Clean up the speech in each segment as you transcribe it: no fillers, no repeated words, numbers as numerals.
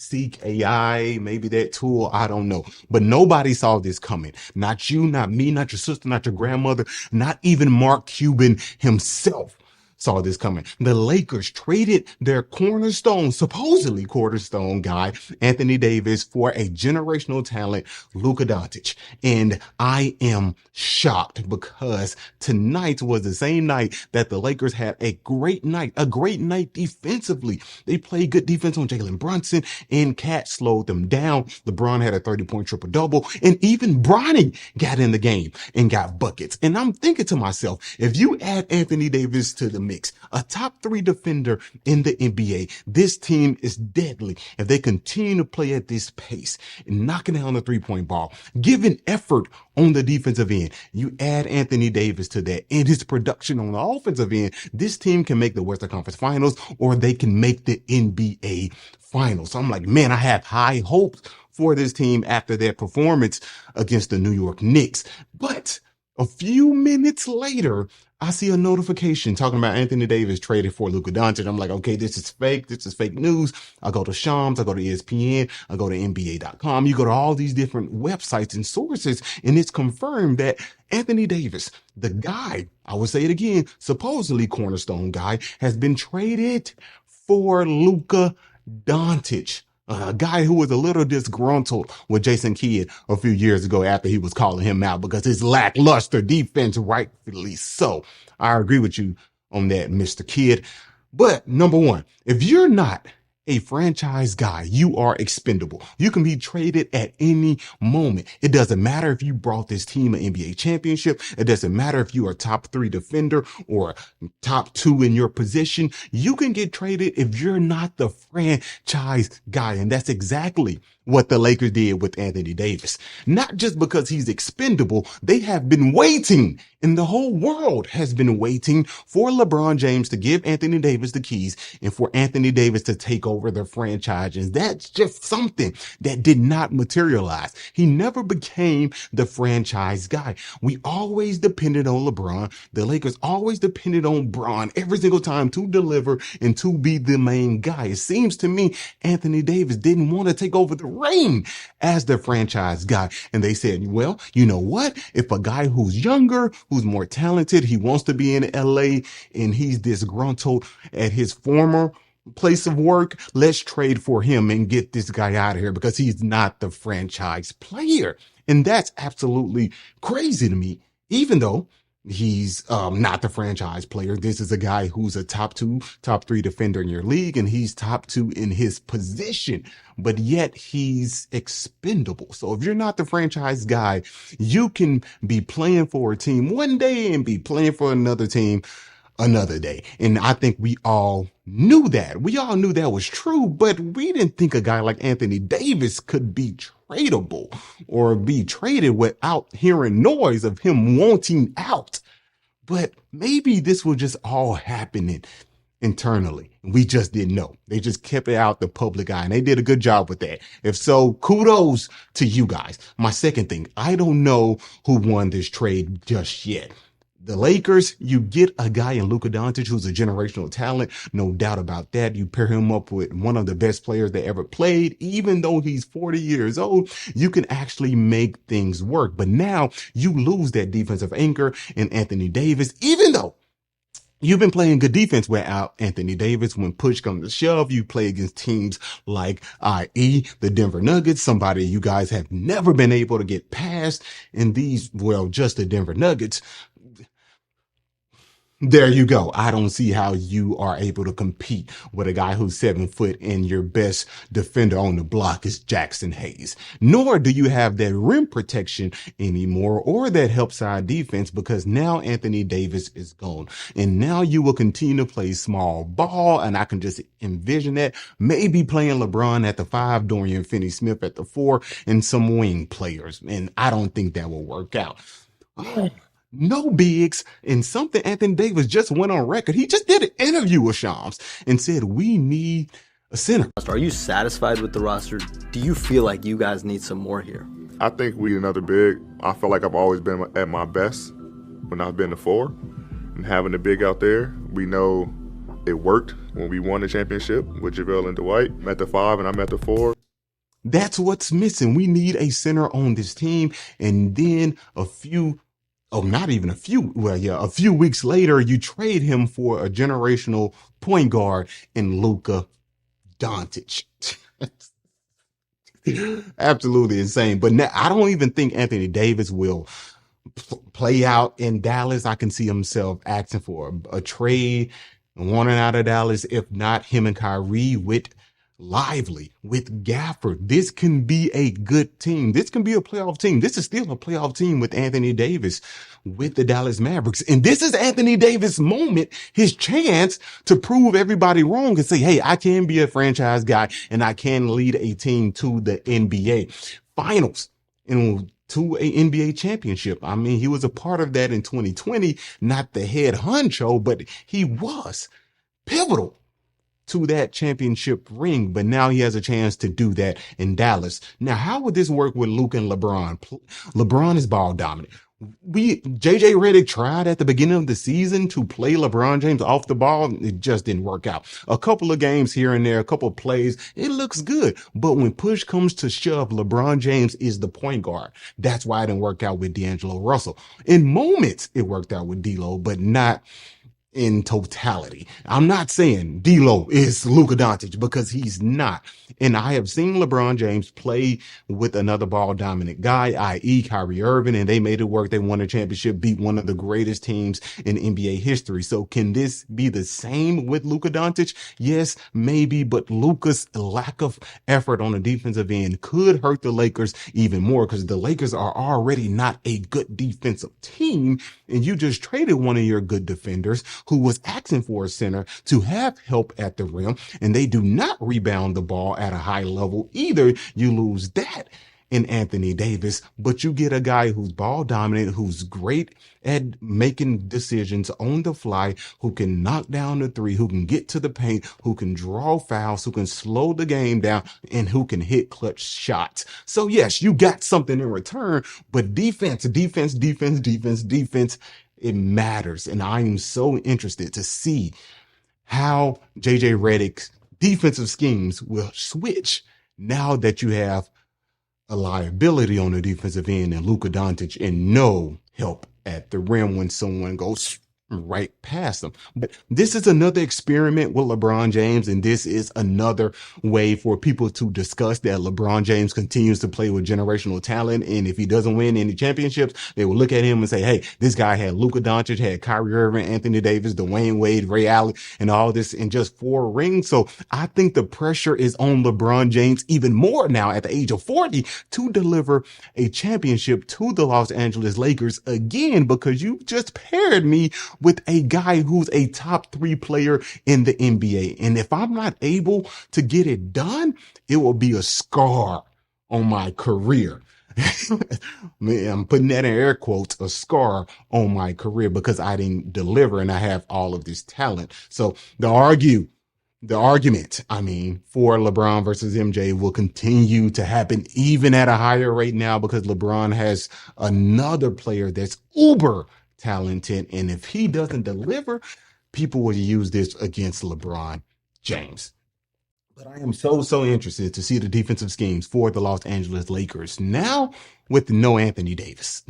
DeepSeek AI, maybe that tool, I don't know. But nobody saw this coming. Not you, not me, not your sister, not your grandmother, not even Mark Cuban himself saw this coming. The Lakers traded their cornerstone, supposedly cornerstone guy, Anthony Davis, for a generational talent, Luka Doncic. And I am shocked because tonight was the same night that the Lakers had a great night defensively. They played good defense on Jalen Brunson, and Cat slowed them down. LeBron had a 30-point triple-double, and even Bronny got in the game and got buckets. And I'm thinking to myself, if you add Anthony Davis to the mix, a top 3 defender in the NBA, this team is deadly. If they continue to play at this pace and knocking down the 3-point ball, giving effort on the defensive end, you add Anthony Davis to that and his production on the offensive end, this team can make the Western Conference Finals, or they can make the NBA Finals. So I'm like, man, I have high hopes for this team after their performance against the New York Knicks. But a few minutes later, I see a notification talking about Anthony Davis traded for Luka Doncic. I'm like, okay, this is fake. This is fake news. I go to Shams, I go to ESPN, I go to NBA.com. You go to all these different websites and sources, and it's confirmed that Anthony Davis, the guy, I will say it again, supposedly cornerstone guy, has been traded for Luka Doncic. A guy who was a little disgruntled with Jason Kidd a few years ago after he was calling him out because his lackluster defense, rightfully so. I agree with you on that, Mr. Kidd. But number one, if you're not a franchise guy, you are expendable. You can be traded at any moment. It doesn't matter if you brought this team an NBA championship. It doesn't matter if you are a top 3 defender or top 2 in your position. You can get traded if you're not the franchise guy. And that's exactly what the Lakers did with Anthony Davis. Not just because he's expendable, they have been waiting, and the whole world has been waiting for LeBron James to give Anthony Davis the keys and for Anthony Davis to take over the franchise. And that's just something that did not materialize. He never became the franchise guy. We always depended on LeBron. The Lakers always depended on Bron every single time to deliver and to be the main guy. It seems to me Anthony Davis didn't want to take over the reign as the franchise guy. And they said, well, you know what? If a guy who's younger, who's more talented, he wants to be in LA and he's disgruntled at his former place of work, let's trade for him and get this guy out of here because he's not the franchise player. And that's absolutely crazy to me, even though he's not the franchise player. This is a guy who's a top 2, top 3 defender in your league, and he's top 2 in his position, but yet he's expendable. So if you're not the franchise guy, you can be playing for a team one day and be playing for another team another day. And I think we all knew that. We all knew that was true, but we didn't think a guy like Anthony Davis could be tradable or be traded without hearing noise of him wanting out. But maybe this was just all happening internally. We just didn't know. They just kept it out the public eye, and they did a good job with that. If so, kudos to you guys. My second thing, I don't know who won this trade just yet. The Lakers, you get a guy in Luka Doncic who's a generational talent, no doubt about that. You pair him up with one of the best players that ever played, even though he's 40 years old, you can actually make things work. But now you lose that defensive anchor in Anthony Davis, even though you've been playing good defense without Anthony Davis. When push comes to shove, you play against teams like, i.e., the Denver Nuggets, somebody you guys have never been able to get past. And just the Denver Nuggets. There you go. I don't see how you are able to compete with a guy who's 7 foot and your best defender on the block is Jackson Hayes. Nor do you have that rim protection anymore or that help side defense because now Anthony Davis is gone. And now you will continue to play small ball. And I can just envision that maybe playing LeBron at the 5, Dorian Finney-Smith at the 4, and some wing players. And I don't think that will work out. No bigs, and something Anthony Davis just went on record. He just did an interview with Shams and said, we need a center. Are you satisfied with the roster? Do you feel like you guys need some more here? I think we need another big. I feel like I've always been at my best when I've been the 4. And having a big out there, we know It worked when we won the championship with JaVale and Dwight. I'm at the 5 and I'm at the 4. That's what's missing. We need a center on this team. And then not even a few, well, yeah, a few weeks later, you trade him for a generational point guard in Luka Doncic. Absolutely insane. But now, I don't even think Anthony Davis will play out in Dallas. I can see himself asking for a trade and wanting out of Dallas. If not, him and Kyrie with Lively, with Gafford. This can be a good team. This can be a playoff team. This is still a playoff team with Anthony Davis with the Dallas Mavericks. And this is Anthony Davis' moment, his chance to prove everybody wrong and say, hey, I can be a franchise guy and I can lead a team to the NBA finals and to a NBA championship. I mean, he was a part of that in 2020, not the head honcho, but he was pivotal to that championship ring, but now he has a chance to do that in Dallas. Now, how would this work with Luka and LeBron? LeBron is ball dominant. JJ Redick tried at the beginning of the season to play LeBron James off the ball. It just didn't work out. A couple of games here and there, a couple of plays, it looks good. But when push comes to shove, LeBron James is the point guard. That's why it didn't work out with D'Angelo Russell. In moments, it worked out with D'Lo, but not in totality. I'm not saying D'Lo is Luka Doncic because he's not. And I have seen LeBron James play with another ball dominant guy, i.e. Kyrie Irving, and they made it work. They won a championship, beat one of the greatest teams in NBA history. So can this be the same with Luka Doncic? Yes, maybe, but Luka's lack of effort on the defensive end could hurt the Lakers even more because the Lakers are already not a good defensive team. And you just traded one of your good defenders who was asking for a center to have help at the rim, and they do not rebound the ball at a high level either. You lose that in Anthony Davis, but you get a guy who's ball dominant, who's great at making decisions on the fly, who can knock down the three, who can get to the paint, who can draw fouls, who can slow the game down, and who can hit clutch shots. So yes, you got something in return, but defense, it matters. And I am so interested to see how JJ Redick's defensive schemes will switch now that you have a liability on the defensive end and Luka Doncic and no help at the rim when someone goes right past them. But this is another experiment with LeBron James, and this is another way for people to discuss that LeBron James continues to play with generational talent, and if he doesn't win any championships, they will look at him and say, hey, this guy had Luka Doncic, had Kyrie Irving, Anthony Davis, Dwayne Wade, Ray Allen, and all this in just 4 rings. So I think the pressure is on LeBron James even more now at the age of 40 to deliver a championship to the Los Angeles Lakers again, because you just paired me with a guy who's a top 3 player in the NBA. And if I'm not able to get it done, it will be a scar on my career. I'm putting that in air quotes, a scar on my career because I didn't deliver and I have all of this talent. So the argument, for LeBron versus MJ will continue to happen even at a higher rate now because LeBron has another player that's uber talented. And if he doesn't deliver, people will use this against LeBron James. But I am so interested to see the defensive schemes for the Los Angeles Lakers now with no Anthony Davis.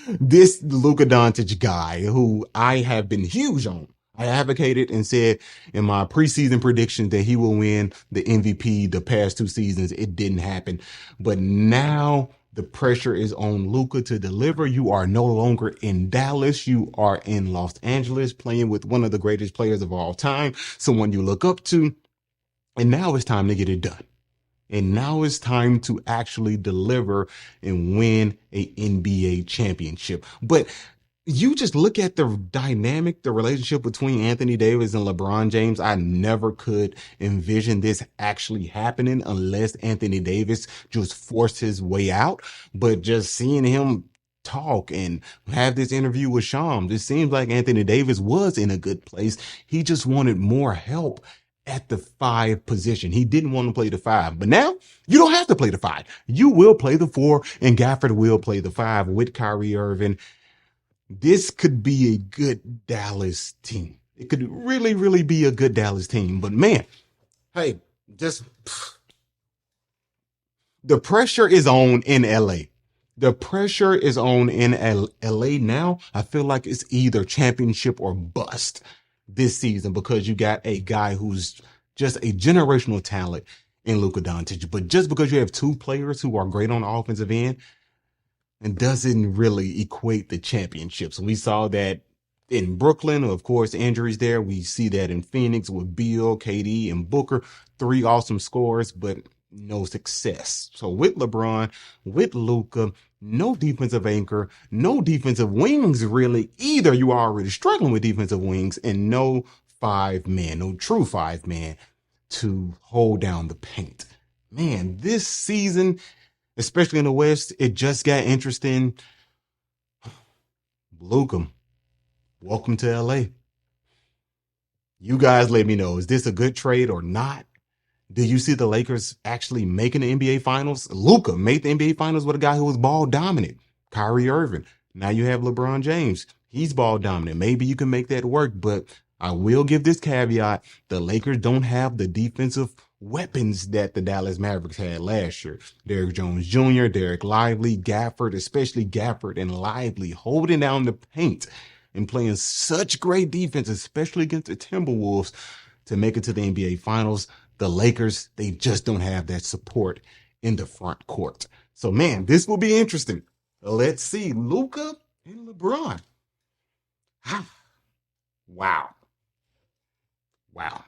This Luka Doncic guy who I have been huge on. I advocated and said in my preseason prediction that he will win the MVP the past 2 seasons. It didn't happen. But now the pressure is on Luka to deliver. You are no longer in Dallas. You are in Los Angeles playing with one of the greatest players of all time, someone you look up to. And now it's time to get it done. And now it's time to actually deliver and win a NBA championship. But you just look at the dynamic, the relationship between Anthony Davis and LeBron James. I never could envision this actually happening unless Anthony Davis just forced his way out. But just seeing him talk and have this interview with Shams, it seems like Anthony Davis was in a good place. He just wanted more help at the 5 position. He didn't want to play the 5, but now you don't have to play the 5. You will play the 4 and Gafford will play the 5 with Kyrie Irving. This could be a good Dallas team. It could really, really be a good Dallas team. But man, hey, just the pressure is on in LA. The pressure is on in LA now. I feel like it's either championship or bust this season because you got a guy who's just a generational talent in Luka Doncic. But just because you have two players who are great on the offensive end and doesn't really equate the championships. We saw that in Brooklyn, of course, injuries there. We see that in Phoenix with Beal, KD, and Booker. Three awesome scores, but no success. So with LeBron, with Luka, no defensive anchor, no defensive wings really either. You are already struggling with defensive wings, and no no true five man to hold down the paint. Man, this season, especially in the West, it just got interesting. Luka, welcome to LA. You guys let me know, is this a good trade or not? Do you see the Lakers actually making the NBA Finals? Luka made the NBA Finals with a guy who was ball dominant, Kyrie Irving. Now you have LeBron James. He's ball dominant. Maybe you can make that work, but I will give this caveat. The Lakers don't have the defensive weapons that the Dallas Mavericks had last year. Derrick Jones Jr., Derek Lively, Gafford, especially Gafford and Lively holding down the paint and playing such great defense, especially against the Timberwolves, to make it to the NBA Finals. The Lakers, they just don't have that support in the front court. So, man, this will be interesting. Let's see. Luka and LeBron. Wow. Wow.